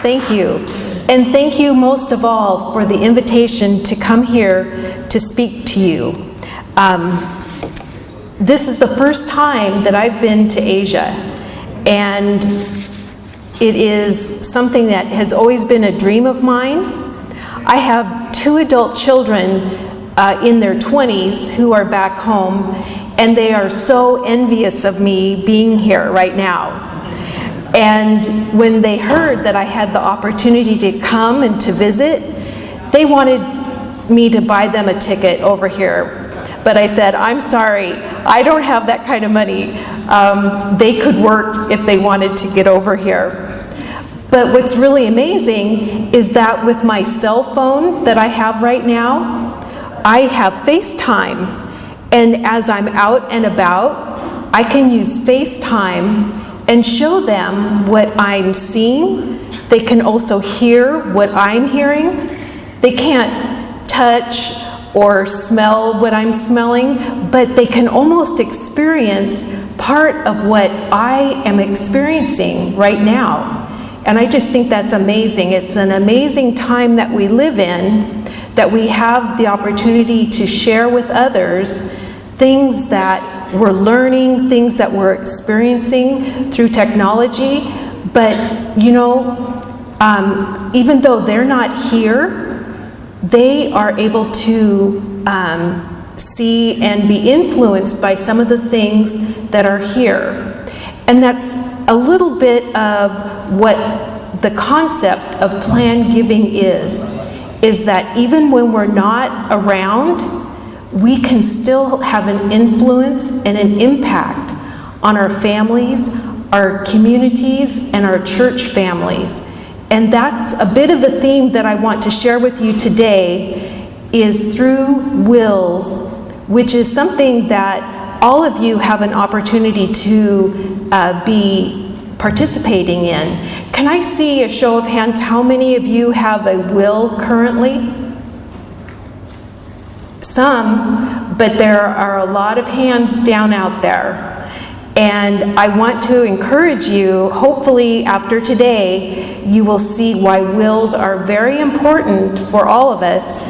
Thank you. And thank you most of all for the invitation to come here to speak to you. This is the first time that I've been to Asia, and it is something that has always been a dream of mine. I have 2 adult children in their 20s who are back home, and they are so envious of me being here right now. And when they heard that I had the opportunity to come and to visit, they wanted me to buy them a ticket over here. But I said, I'm sorry, I don't have that kind of money. They could work if they wanted to get over here. But what's really amazing is that with my cell phone that I have right now, I have FaceTime. And as I'm out and about, I can use FaceTime and show them what I'm seeing. They can also hear what I'm hearing. They can't touch or smell what I'm smelling, but they can almost experience part of what I am experiencing right now. And I just think that's amazing. It's an amazing time that we live in, that we have the opportunity to share with others things that we're learning, things that we're experiencing through technology. But, you know, even though they're not here, they are able to see and be influenced by some of the things that are here. And that's a little bit of what the concept of planned giving is that even when we're not around, we can still have an influence and an impact on our families, our communities, and our church families. And that's a bit of the theme that I want to share with you today, is through wills, which is something that all of you have an opportunity to be participating in. Can I see a show of hands? How many of you have a will currently? Some, but there are a lot of hands down out there. And I want to encourage you, hopefully after today, you will see why wills are very important for all of us,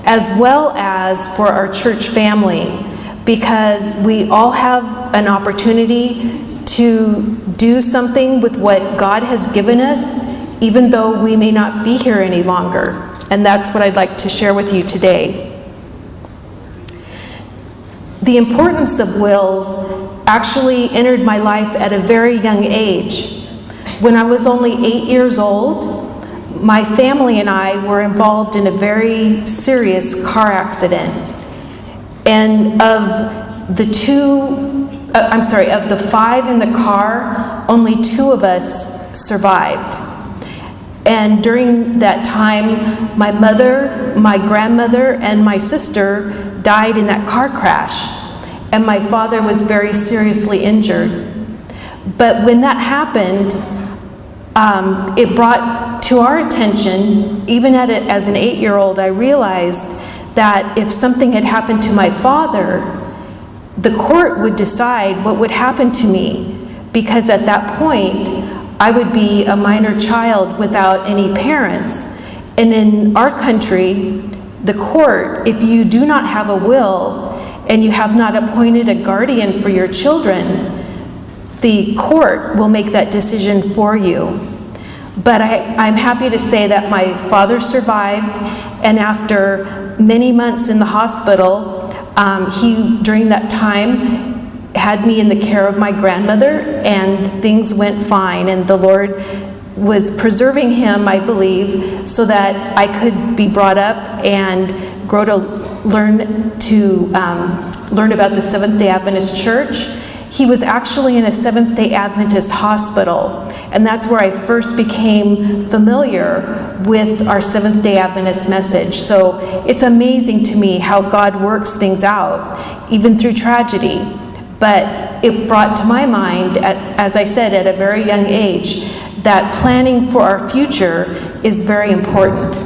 as well as for our church family, because we all have an opportunity to do something with what God has given us, even though we may not be here any longer. And that's what I'd like to share with you today. The importance of wills actually entered my life at a very young age. When I was only 8 years old, my family and I were involved in a very serious car accident. And of the 5 in the car, only 2 of us survived. And during that time, my mother, my grandmother, and my sister died in that car crash. And my father was very seriously injured. But when that happened, it brought to our attention, even as an 8-year-old, I realized that if something had happened to my father, the court would decide what would happen to me, because at that point, I would be a minor child without any parents. And in our country, the court, if you do not have a will and you have not appointed a guardian for your children, the court will make that decision for you. But I'm happy to say that my father survived, and after many months in the hospital, he, during that time, had me in the care of my grandmother, and things went fine, and the Lord was preserving him, I believe, so that I could be brought up and grow to learn about the Seventh-day Adventist Church. He was actually in a Seventh-day Adventist hospital, and that's where I first became familiar with our Seventh-day Adventist message. So it's amazing to me how God works things out, even through tragedy. But it brought to my mind, as I said, at a very young age, that planning for our future is very important.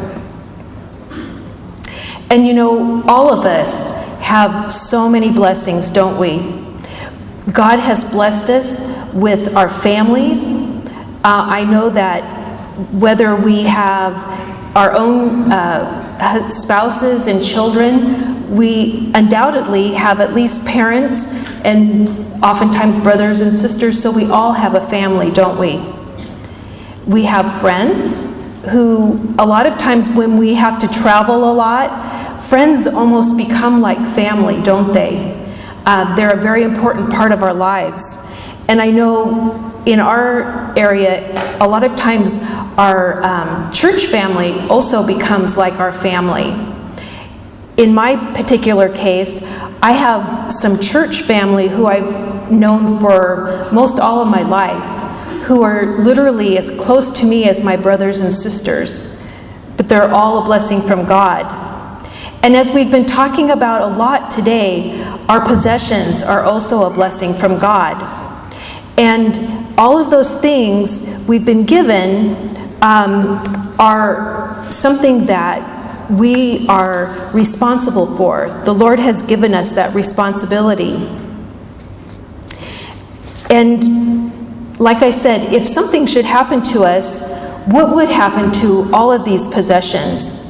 And you know, all of us have so many blessings, don't we? God has blessed us with our families. I know that whether we have our own spouses and children, we undoubtedly have at least parents and oftentimes brothers and sisters, so we all have a family, don't we? We have friends who, a lot of times when we have to travel a lot, friends almost become like family, don't they? They're a very important part of our lives. And I know in our area, a lot of times our church family also becomes like our family. In my particular case, I have some church family who I've known for most all of my life, who are literally as close to me as my brothers and sisters, but they're all a blessing from God. And as we've been talking about a lot today, our possessions are also a blessing from God. And all of those things we've been given are something that we are responsible for. The Lord has given us that responsibility. And like I said, if something should happen to us, what would happen to all of these possessions?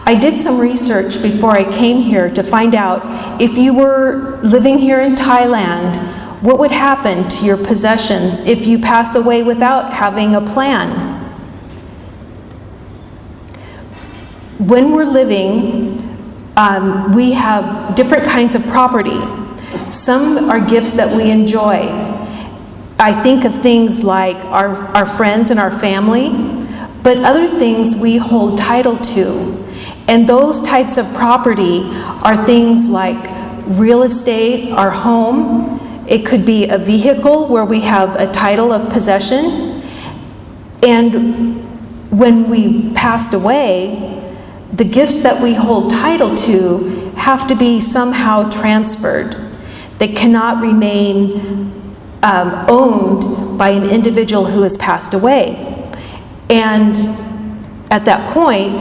I did some research before I came here to find out if you were living here in Thailand, what would happen to your possessions if you pass away without having a plan? When we're living, we have different kinds of property. Some are gifts that we enjoy. I think of things like our friends and our family, but other things we hold title to. And those types of property are things like real estate, our home. It could be a vehicle where we have a title of possession. And when we passed away, the gifts that we hold title to have to be somehow transferred. They cannot remain owned by an individual who has passed away. And at that point,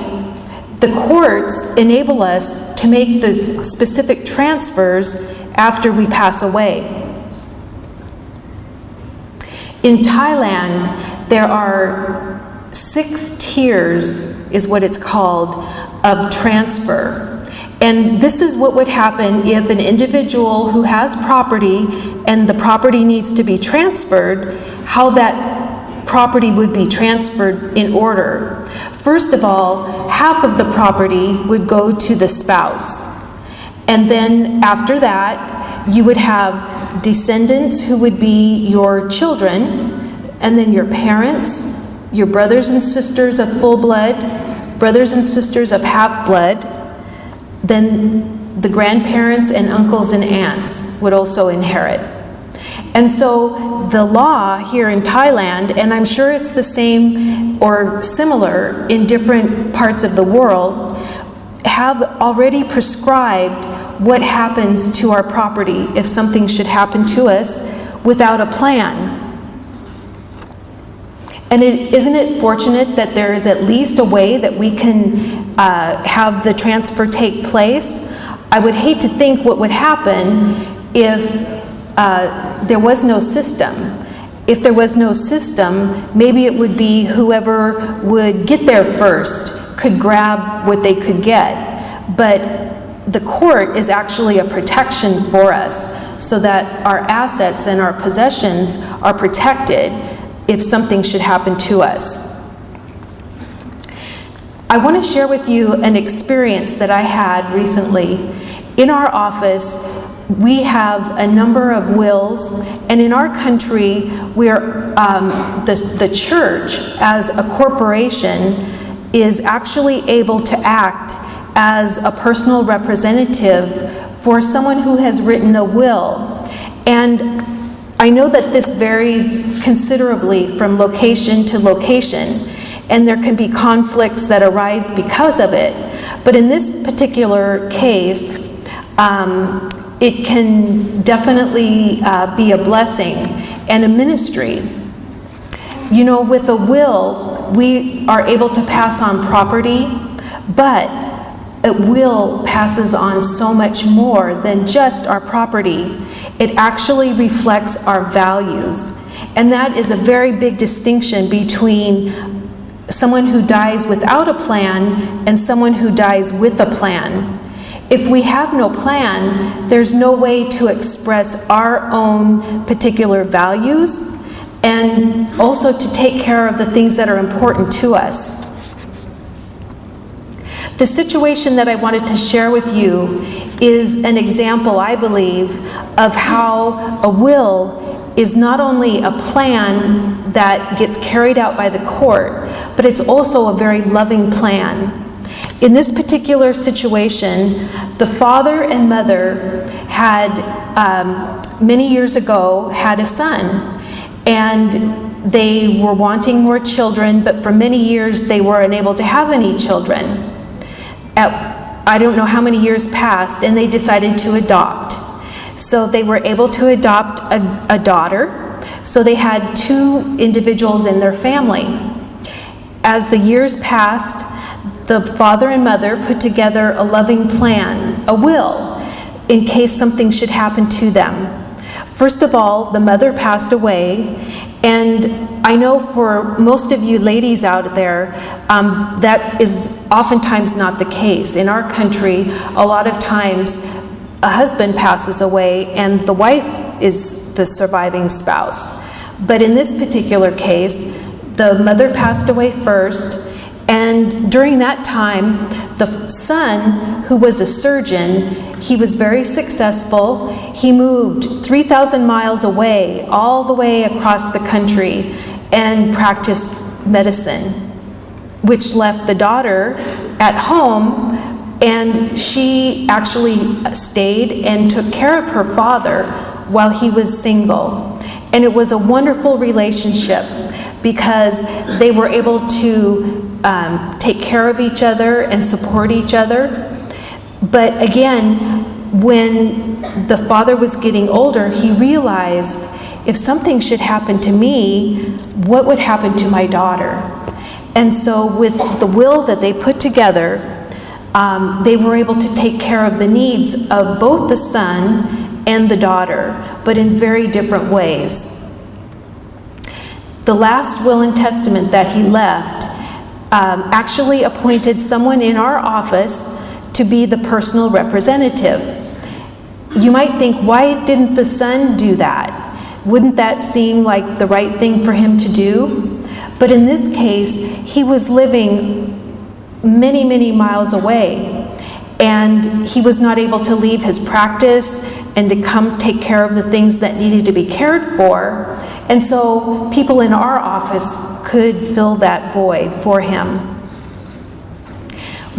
the courts enable us to make the specific transfers after we pass away. In Thailand, there are 6 tiers, is what it's called, of transfer. And this is what would happen if an individual who has property and the property needs to be transferred, how that property would be transferred in order. First of all, half of the property would go to the spouse. And then after that, you would have descendants who would be your children, and then your parents, your brothers and sisters of full blood, brothers and sisters of half blood, then the grandparents and uncles and aunts would also inherit. And so the law here in Thailand, and I'm sure it's the same or similar in different parts of the world, have already prescribed what happens to our property if something should happen to us without a plan. And isn't it fortunate that there is at least a way that we can have the transfer take place? I would hate to think what would happen if there was no system. If there was no system, maybe it would be whoever would get there first could grab what they could get. But the court is actually a protection for us so that our assets and our possessions are protected if something should happen to us. I want to share with you an experience that I had recently. In our office, we have a number of wills, and in our country, the church as a corporation is actually able to act as a personal representative for someone who has written a will. And I know that this varies considerably from location to location, and there can be conflicts that arise because of it. But in this particular case, it can definitely be a blessing and a ministry. You know, with a will, we are able to pass on property, but a will passes on so much more than just our property. It actually reflects our values. And that is a very big distinction between someone who dies without a plan and someone who dies with a plan. If we have no plan, there's no way to express our own particular values and also to take care of the things that are important to us. The situation that I wanted to share with you is an example, I believe, of how a will is not only a plan that gets carried out by the court, but it's also a very loving plan. In this particular situation, the father and mother had, many years ago, had a son. And they were wanting more children, but for many years they were unable to have any children. I don't know how many years passed, and they decided to adopt. So they were able to adopt a daughter. So they had 2 individuals in their family. As the years passed, the father and mother put together a loving plan, a will, in case something should happen to them. First of all, the mother passed away, and I know for most of you ladies out there, that is oftentimes not the case. In our country, a lot of times a husband passes away and the wife is the surviving spouse. But in this particular case, the mother passed away first, and during that time, the son, who was a surgeon, he was very successful. He moved 3,000 miles away, all the way across the country, and practiced medicine, which left the daughter at home, and she actually stayed and took care of her father while he was single. And it was a wonderful relationship because they were able to take care of each other and support each other. But again, when the father was getting older, he realized, if something should happen to me, what would happen to my daughter? And so with the will that they put together, they were able to take care of the needs of both the son and the daughter, but in very different ways. The last will and testament that he left actually appointed someone in our office to be the personal representative. You might think, why didn't the son do that? Wouldn't that seem like the right thing for him to do? But in this case, he was living many, many miles away, and he was not able to leave his practice and to come take care of the things that needed to be cared for. And so people in our office could fill that void for him.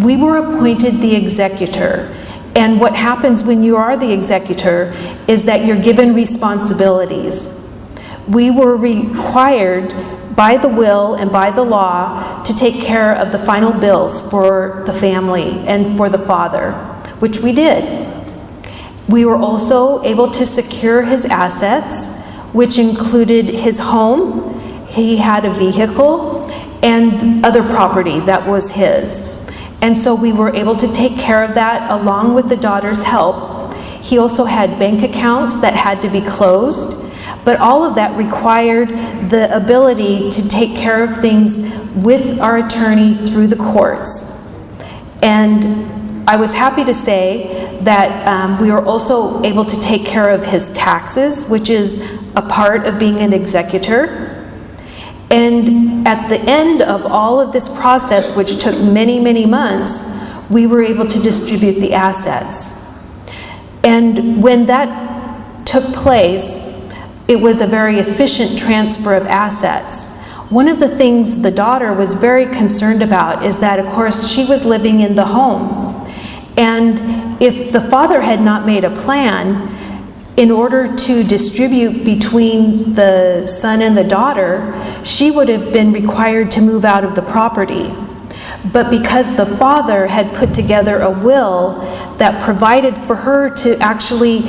We were appointed the executor. And what happens when you are the executor is that you're given responsibilities. We were required by the will and by the law to take care of the final bills for the family and for the father, which we did. We were also able to secure his assets, which included his home. He had a vehicle and other property that was his. And so we were able to take care of that along with the daughter's help. He also had bank accounts that had to be closed, but all of that required the ability to take care of things with our attorney through the courts. And I was happy to say that we were also able to take care of his taxes, which is a part of being an executor. And at the end of all of this process, which took many, many months, we were able to distribute the assets. And when that took place, it was a very efficient transfer of assets. One of the things the daughter was very concerned about is that, of course, she was living in the home. And if the father had not made a plan, in order to distribute between the son and the daughter, she would have been required to move out of the property. But because the father had put together a will that provided for her to actually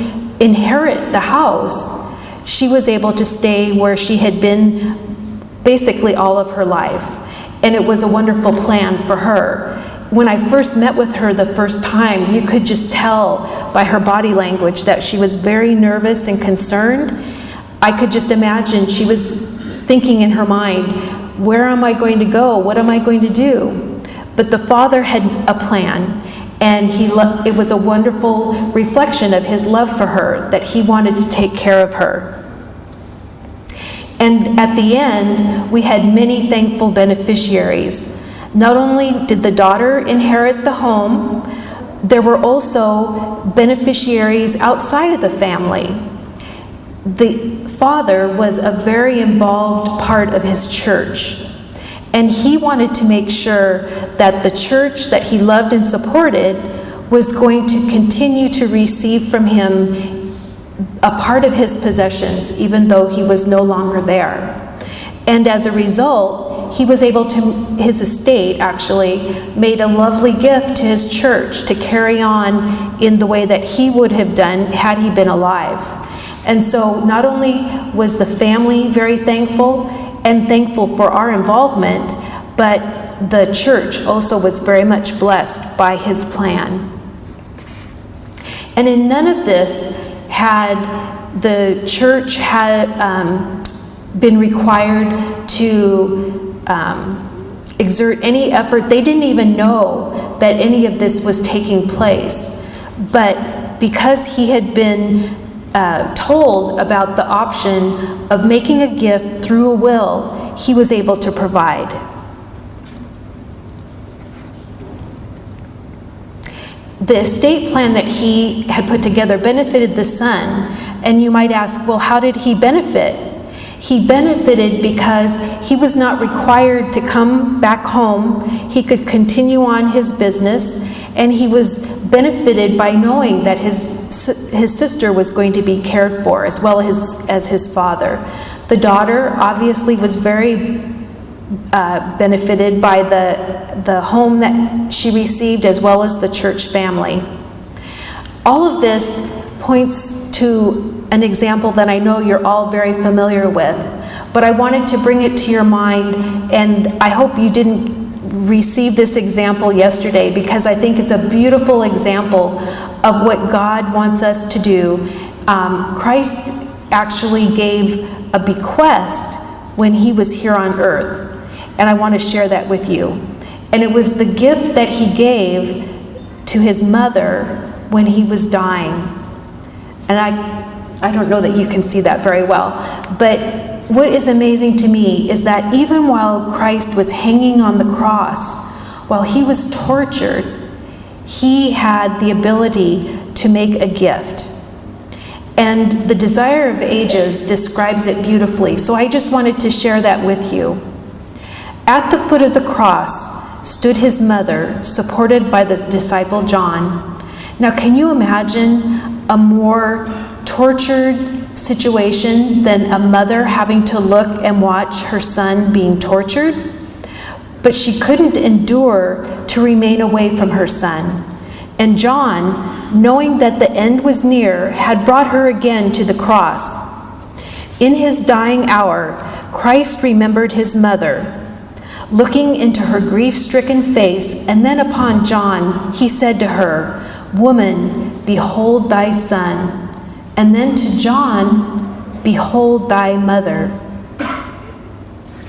inherit the house, she was able to stay where she had been basically all of her life. And it was a wonderful plan for her. When I first met with her the first time, you could just tell by her body language that she was very nervous and concerned. I could just imagine she was thinking in her mind, where am I going to go? What am I going to do? But the Father had a plan, and it was a wonderful reflection of his love for her, that he wanted to take care of her. And at the end, we had many thankful beneficiaries. Not only did the daughter inherit the home, there were also beneficiaries outside of the family. The father was a very involved part of his church, and he wanted to make sure that the church that he loved and supported was going to continue to receive from him a part of his possessions, even though he was no longer there. And as a result, he was able to, his estate actually made a lovely gift to his church to carry on in the way that he would have done had he been alive. And so not only was the family very thankful and thankful for our involvement, but the church also was very much blessed by his plan. And in none of this had the church been required to exert any effort. They didn't even know that any of this was taking place. But because he had been told about the option of making a gift through a will, he was able to provide. The estate plan that he had put together benefited the son, and you might ask, well, how did he benefit? He benefited because he was not required to come back home. He could continue on his business, and he was benefited by knowing that his sister was going to be cared for as well as his father. The daughter obviously was very benefited by the home that she received, as well as the church family. All of this points to an example that I know you're all very familiar with, but I wanted to bring it to your mind, and I hope you didn't receive this example yesterday, because I think it's a beautiful example of what God wants us to do. Christ actually gave a bequest when he was here on earth, and I want to share that with you. And it was the gift that he gave to his mother when he was dying. And I don't know that you can see that very well, but what is amazing to me is that even while Christ was hanging on the cross, while he was tortured, he had the ability to make a gift. And the Desire of Ages describes it beautifully, so I just wanted to share that with you. At the foot of the cross stood his mother, supported by the disciple John. Now, can you imagine a more tortured situation than a mother having to look and watch her son being tortured? But she couldn't endure to remain away from her son. And John, knowing that the end was near, had brought her again to the cross. In his dying hour, Christ remembered his mother. Looking into her grief-stricken face, and then upon John, he said to her, "Woman, behold thy son." And then to John, "Behold thy mother."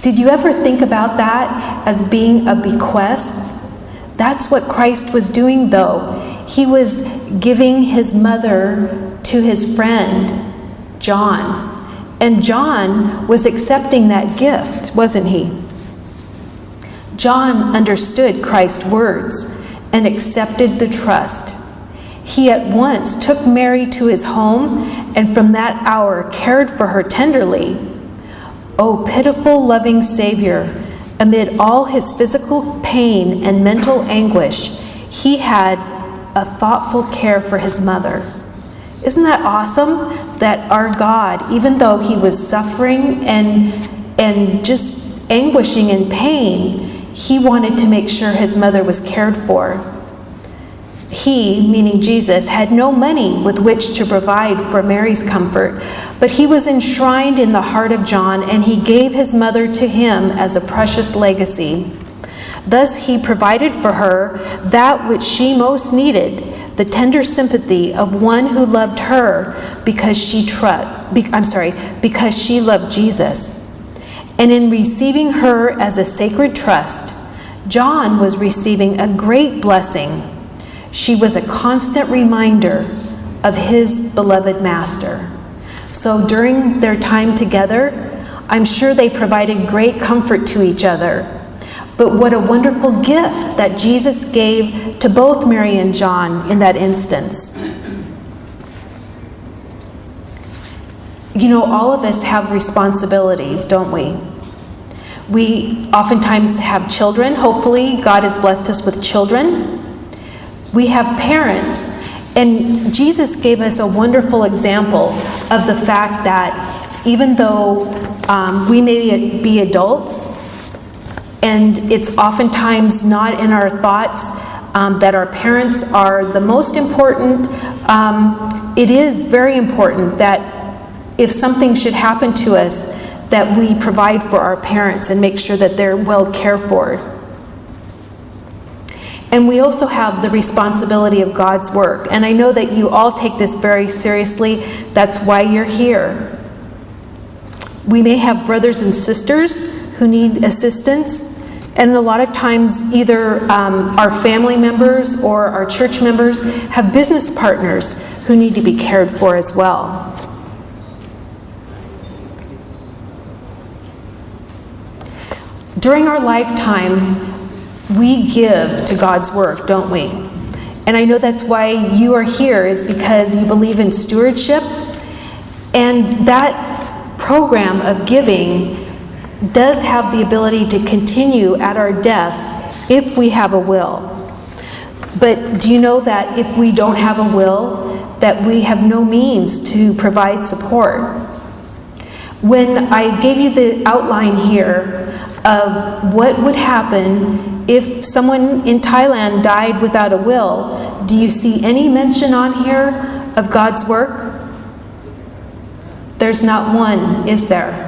Did you ever think about that as being a bequest? That's what Christ was doing, though. He was giving his mother to his friend, John. And John was accepting that gift, wasn't he? John understood Christ's words and accepted the trust. He at once took Mary to his home, and from that hour cared for her tenderly. O pitiful, loving Savior, amid all his physical pain and mental anguish, he had a thoughtful care for his mother. Isn't that awesome? That our God, even though he was suffering and just anguishing in pain, he wanted to make sure his mother was cared for. He, meaning Jesus, had no money with which to provide for Mary's comfort, but he was enshrined in the heart of John, and he gave his mother to him as a precious legacy. Thus he provided for her that which she most needed, the tender sympathy of one who loved her because she loved Jesus. And in receiving her as a sacred trust, John was receiving a great blessing. She was a constant reminder of his beloved master. So during their time together, I'm sure they provided great comfort to each other. But what a wonderful gift that Jesus gave to both Mary and John in that instance. You know, all of us have responsibilities, don't we? We oftentimes have children. Hopefully, God has blessed us with children. We have parents. And Jesus gave us a wonderful example of the fact that even though we may be adults, and it's oftentimes not in our thoughts that our parents are the most important, it is very important that if something should happen to us, that we provide for our parents and make sure that they're well cared for. And we also have the responsibility of God's work. And I know that you all take this very seriously. That's why you're here. We may have brothers and sisters who need assistance. And a lot of times either our family members or our church members have business partners who need to be cared for as well. During our lifetime, we give to God's work, don't we? And I know that's why you are here, is because you believe in stewardship. And that program of giving does have the ability to continue at our death if we have a will. But do you know that if we don't have a will, that we have no means to provide support? When I gave you the outline here of what would happen if someone in Thailand died without a will, do you see any mention on here of God's work? There's not one, is there?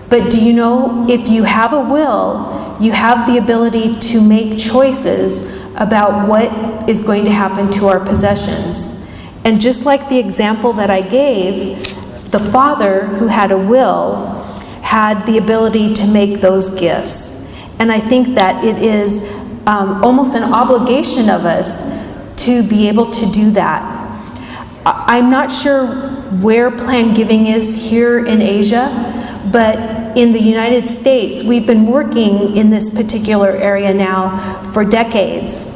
But do you know, if you have a will, you have the ability to make choices about what is going to happen to our possessions. And just like the example that I gave, the father who had a will had the ability to make those gifts. And I think that it is almost an obligation of us to be able to do that. I'm not sure where planned giving is here in Asia, but in the United States, we've been working in this particular area now for decades.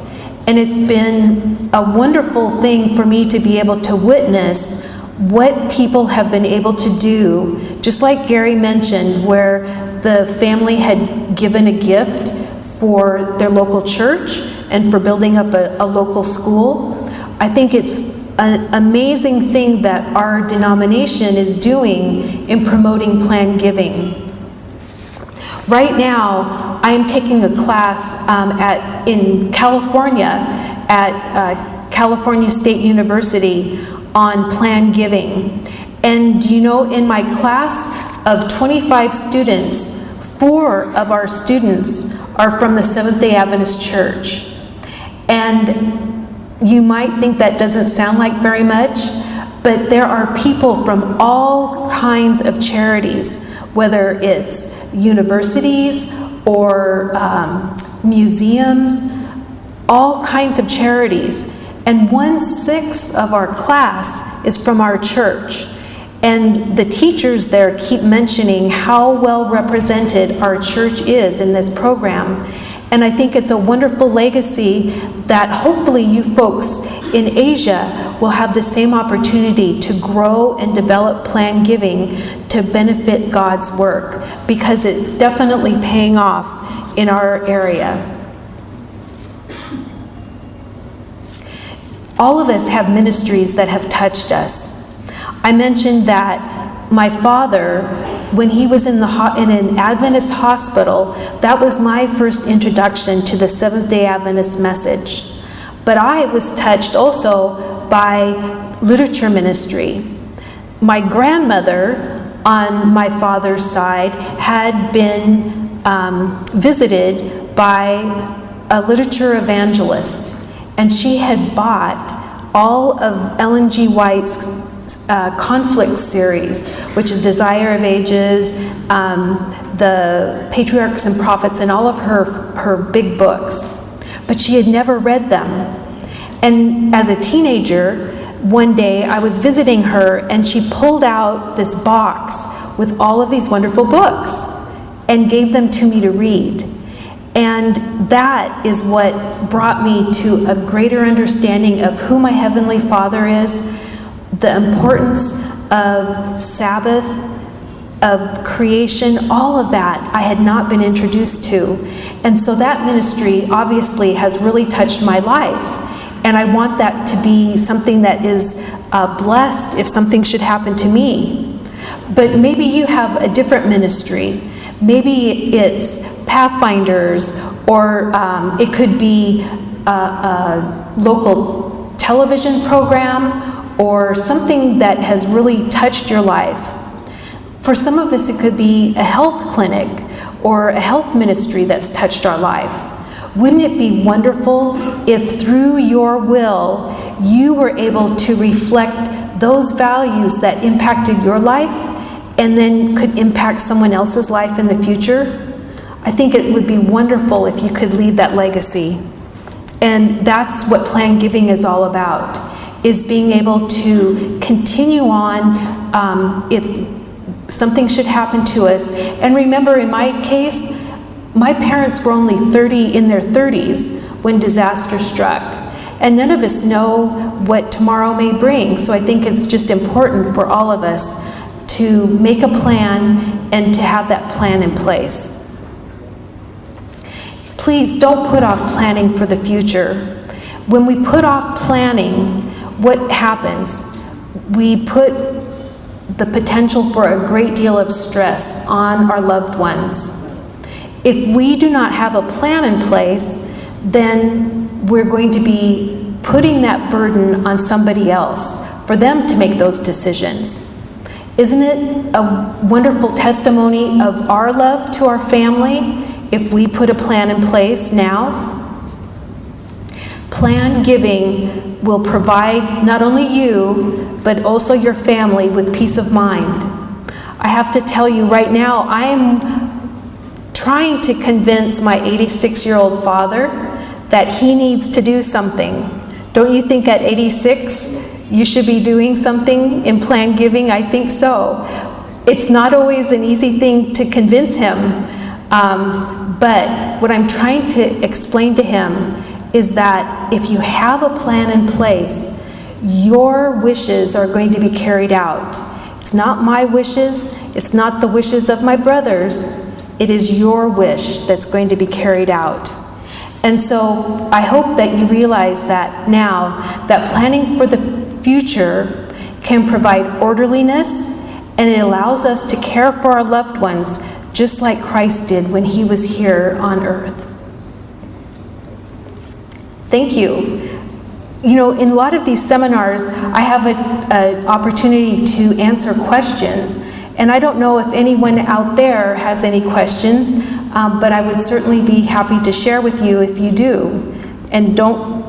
And it's been a wonderful thing for me to be able to witness what people have been able to do, just like Gary mentioned, where the family had given a gift for their local church and for building up a local school. I think it's an amazing thing that our denomination is doing in promoting planned giving. Right now, I am taking a class in California at California State University on planned giving. And do you know, in my class of 25 students, 4 of our students are from the Seventh-day Adventist Church. And you might think that doesn't sound like very much, but there are people from all kinds of charities, whether it's universities or museums, all kinds of charities. And 1/6 of our class is from our church. And the teachers there keep mentioning how well represented our church is in this program. And I think it's a wonderful legacy that hopefully you folks in Asia will have the same opportunity to grow and develop planned giving to benefit God's work, because it's definitely paying off in our area. All of us have ministries that have touched us. I mentioned that my father, when he was in an Adventist hospital, that was my first introduction to the Seventh-day Adventist message. But I was touched also by literature ministry. My grandmother on my father's side had been visited by a literature evangelist, and she had bought all of Ellen G. White's conflict series, which is Desire of Ages, the Patriarchs and Prophets, and all of her big books. But she had never read them. And as a teenager, one day I was visiting her, and she pulled out this box with all of these wonderful books and gave them to me to read. And that is what brought me to a greater understanding of who my Heavenly Father is, the importance of Sabbath, of creation, all of that I had not been introduced to. And so that ministry obviously has really touched my life. And I want that to be something that is blessed if something should happen to me. But maybe you have a different ministry. Maybe it's Pathfinders, or it could be a local television program, or something that has really touched your life. For some of us, it could be a health clinic or a health ministry that's touched our life. Wouldn't it be wonderful if through your will you were able to reflect those values that impacted your life and then could impact someone else's life in the future? I think it would be wonderful if you could leave that legacy. And that's what Planned Giving is all about, is being able to continue on if something should happen to us. And remember, in my case, my parents were only in their 30s when disaster struck. And none of us know what tomorrow may bring. So I think it's just important for all of us to make a plan and to have that plan in place. Please don't put off planning for the future. When we put off planning, what happens? We put the potential for a great deal of stress on our loved ones. If we do not have a plan in place, then we're going to be putting that burden on somebody else for them to make those decisions. Isn't it a wonderful testimony of our love to our family if we put a plan in place now? Planned giving will provide not only you, but also your family with peace of mind. I have to tell you right now, I am trying to convince my 86-year-old father that he needs to do something. Don't you think at 86 you should be doing something in Planned Giving? I think so. It's not always an easy thing to convince him, but what I'm trying to explain to him is that if you have a plan in place, your wishes are going to be carried out. It's not my wishes, it's not the wishes of my brothers, it is your wish that's going to be carried out. And so I hope that you realize that now, that planning for the future can provide orderliness, and it allows us to care for our loved ones just like Christ did when he was here on earth. Thank you. You know, in a lot of these seminars, I have an opportunity to answer questions. And I don't know if anyone out there has any questions, but I would certainly be happy to share with you if you do. And don't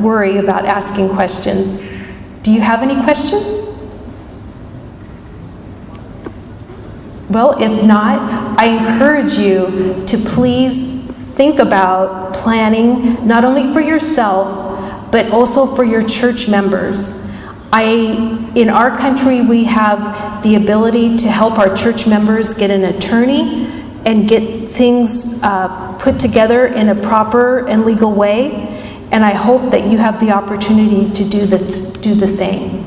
worry about asking questions. Do you have any questions? Well, if not, I encourage you to please think about planning not only for yourself, but also for your church members. In our country, we have the ability to help our church members get an attorney and get things put together in a proper and legal way. And I hope that you have the opportunity to do the same.